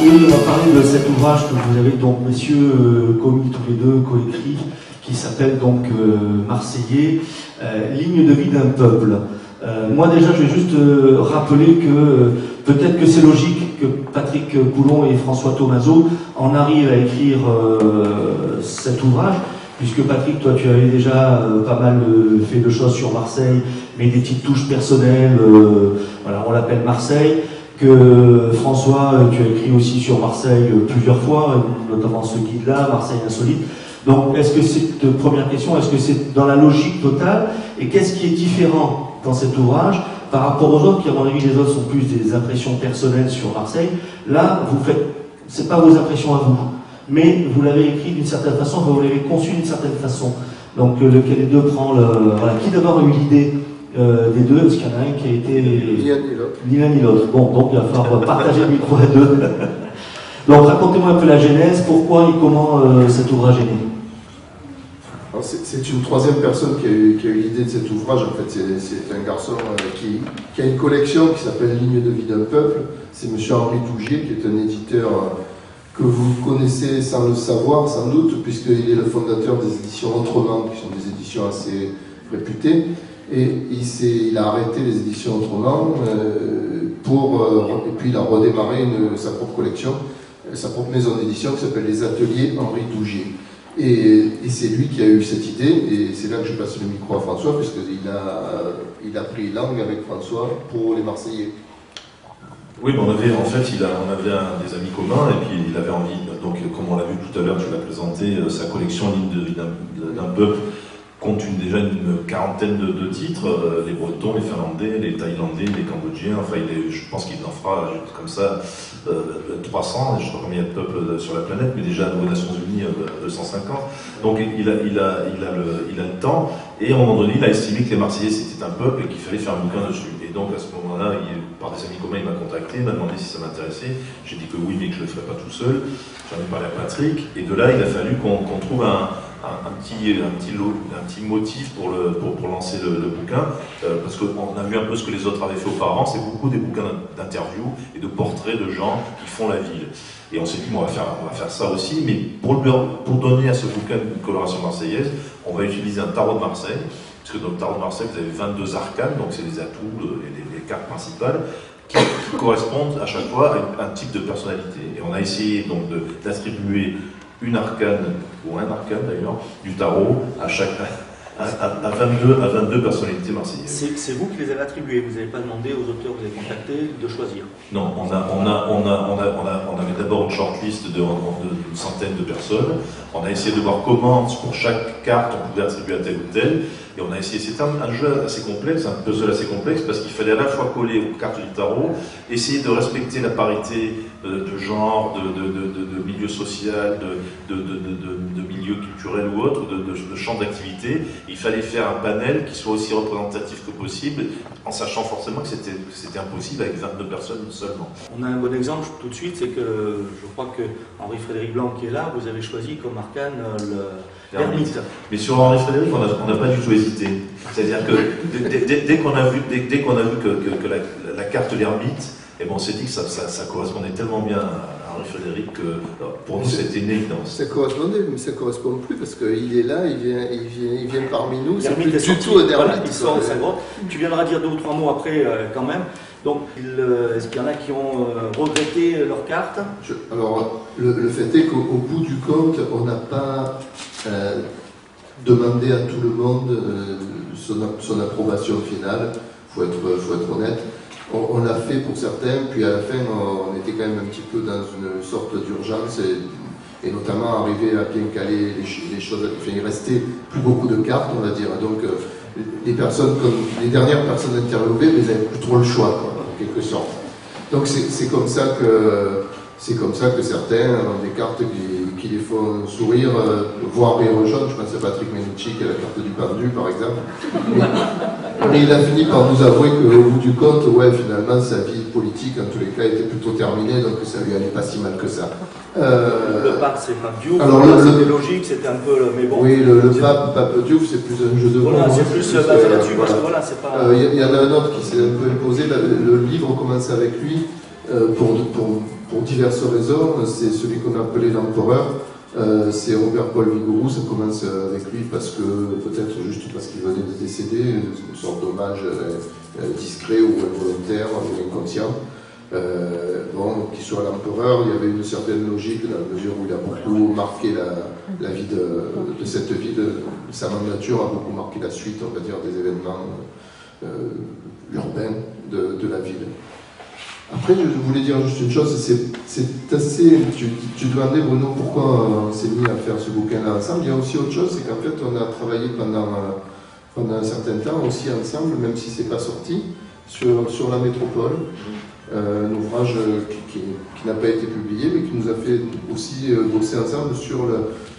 Oui, on va parler de cet ouvrage que vous avez donc, messieurs, commis tous les deux, coécrit, qui s'appelle donc Marseillais, ligne de vie d'un peuple. Moi déjà, je vais juste rappeler que peut-être que c'est logique que Patrick Coulon et François Thomazeau en arrivent à écrire cet ouvrage, puisque Patrick, toi, tu avais déjà pas mal fait de choses sur Marseille, mais des petites touches personnelles, voilà, on l'appelle Marseille. Que François, tu as écrit aussi sur Marseille plusieurs fois, notamment ce guide-là, Marseille Insolite. Donc, est-ce que c'est, première question, est-ce que c'est dans la logique totale? Et qu'est-ce qui est différent dans cet ouvrage par rapport aux autres, qui à mon avis, les autres sont plus des impressions personnelles sur Marseille? Là, vous faites, c'est pas vos impressions à vous, mais vous l'avez écrit d'une certaine façon, vous l'avez conçu d'une certaine façon. Donc, lequel des deux prend le... Voilà, qui d'abord a eu l'idée des deux, parce qu'il y en a un qui a été... Ni l'un ni l'autre. Bon, donc il va falloir partager le micro à deux. Donc racontez-moi un peu la genèse, pourquoi et comment cet ouvrage est né. C'est une troisième personne qui a eu l'idée de cet ouvrage. En fait, c'est un garçon qui a une collection qui s'appelle Ligne de vie d'un peuple. C'est M. Henri Tougier, qui est un éditeur que vous connaissez sans le savoir, sans doute, puisqu'il est le fondateur des éditions Autrement, qui sont des éditions assez réputées. Et il a arrêté les éditions Autrement et puis il a redémarré sa propre collection, sa propre maison d'édition qui s'appelle Les Ateliers Henri Tougier. Et c'est lui qui a eu cette idée, et c'est là que je passe le micro à François, puisqu'il a pris langue avec François pour les Marseillais. Oui, on avait des amis communs, et puis il avait envie, donc comme on l'a vu tout à l'heure, tu l'as présenté, sa collection Ligne de vie d'un peuple compte déjà une quarantaine de titres, les Bretons, les Finlandais, les Thaïlandais, les Cambodgiens, enfin je pense qu'il en fera comme ça 300, je ne sais pas combien il y a de peuples sur la planète, mais déjà aux Nations Unies 250. Donc il a le temps, et à un moment donné il a estimé que les Marseillais c'était un peuple et qu'il fallait faire un bouquin dessus. Et donc à ce moment-là, par des amis communs, il m'a contacté, il m'a demandé si ça m'intéressait. J'ai dit que oui, mais que je ne le ferais pas tout seul. J'en ai parlé à Patrick, et de là il a fallu qu'on trouve un petit motif pour lancer le bouquin, parce qu'on a vu un peu ce que les autres avaient fait auparavant. C'est beaucoup des bouquins d'interviews et de portraits de gens qui font la ville. Et on s'est dit, on va faire ça aussi, mais pour donner à ce bouquin une coloration marseillaise, on va utiliser un tarot de Marseille, parce que dans le tarot de Marseille, vous avez 22 arcanes, donc c'est les atouts, les cartes principales, qui correspondent à chaque fois à un type de personnalité. Et on a essayé donc d'attribuer une arcane, ou un arcane d'ailleurs, du tarot à 22 personnalités marseillaises. C'est vous qui les avez attribués, vous n'avez pas demandé aux auteurs que vous avez contactés de choisir? Non, on avait d'abord une shortlist d'une centaine de personnes. On a essayé de voir comment, pour chaque carte, on pouvait attribuer à tel ou tel. Et on a essayé, c'était un jeu assez complexe, un puzzle assez complexe, parce qu'il fallait à la fois coller aux cartes du tarot, essayer de respecter la parité de genre, de milieu social, de milieu culturel ou autre, de champ d'activité. Il fallait faire un panel qui soit aussi représentatif que possible, en sachant forcément que c'était impossible avec 22 personnes seulement. On a un bon exemple tout de suite, c'est que je crois que Henri-Frédéric Blanc qui est là, vous avez choisi comme arcane l'ermite. Mais sur Henri-Frédéric, on n'a pas du tout hésité. C'est-à-dire que dès qu'on a vu que la carte l'ermite, et bon, on s'est dit que ça correspondait tellement bien à Henri-Frédéric que pour nous c'était une évidence. Ça correspondait, mais ça ne correspond plus parce qu'il est là, il vient parmi nous, c'est plus du tout un ermite. Tu viendras dire 2 ou 3 mots après quand même. Donc, est-ce qu'il y en a qui ont regretté leur carte? Alors, le fait est qu'au bout du compte, on n'a pas demandé à tout le monde son approbation finale, il faut être honnête. On l'a fait pour certains, puis à la fin, on était quand même un petit peu dans une sorte d'urgence, et notamment arriver à bien caler les choses. Enfin, il restait plus beaucoup de cartes, on va dire. Donc, les dernières personnes interviewées, mais elles n'avaient plus trop le choix, quoi, en quelque sorte. Donc, c'est comme ça que certains ont des cartes qui les font sourire, voire rire jaune. Je pense à Patrick Menucci qui a la carte du pendu, par exemple. Mais il a fini par nous avouer qu'au bout du compte, finalement, sa vie politique, en tous les cas, était plutôt terminée, donc ça lui allait pas si mal que ça. Le pape, c'est pas Diouf, c'était logique, c'était un peu... Mais bon, oui, le pape Diouf, c'est plus un jeu de mots. Voilà, c'est plus basé là-dessus, parce que voilà, c'est pas... Il y en a un autre qui s'est un peu imposé, le livre commence avec lui, pour pour diverses raisons. C'est celui qu'on appelait l'empereur. C'est Robert-Paul Vigouroux, ça commence avec lui parce que, peut-être juste parce qu'il venait de décéder, une sorte d'hommage discret ou involontaire ou inconscient. Qu'il soit l'empereur, il y avait une certaine logique dans la mesure où il a beaucoup marqué la vie de cette ville. Sa mandature a beaucoup marqué la suite, on va dire, des événements urbains de la ville. Après, je voulais dire juste une chose, c'est assez... Tu demandais, Bruno, pourquoi on s'est mis à faire ce bouquin-là ensemble. Il y a aussi autre chose, c'est qu'en fait, on a travaillé pendant un certain temps aussi ensemble, même si c'est pas sorti, sur la métropole. Un ouvrage qui n'a pas été publié, mais qui nous a fait aussi bosser ensemble sur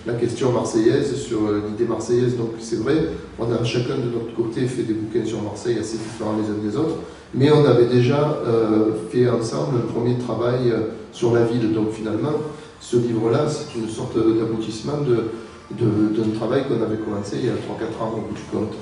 la question marseillaise, sur l'idée marseillaise. Donc c'est vrai, on a chacun de notre côté fait des bouquins sur Marseille assez différents les uns des autres, mais on avait déjà fait ensemble un premier travail sur la ville. Donc finalement, ce livre-là, c'est une sorte d'aboutissement d'un travail qu'on avait commencé il y a 3-4 ans au bout du compte.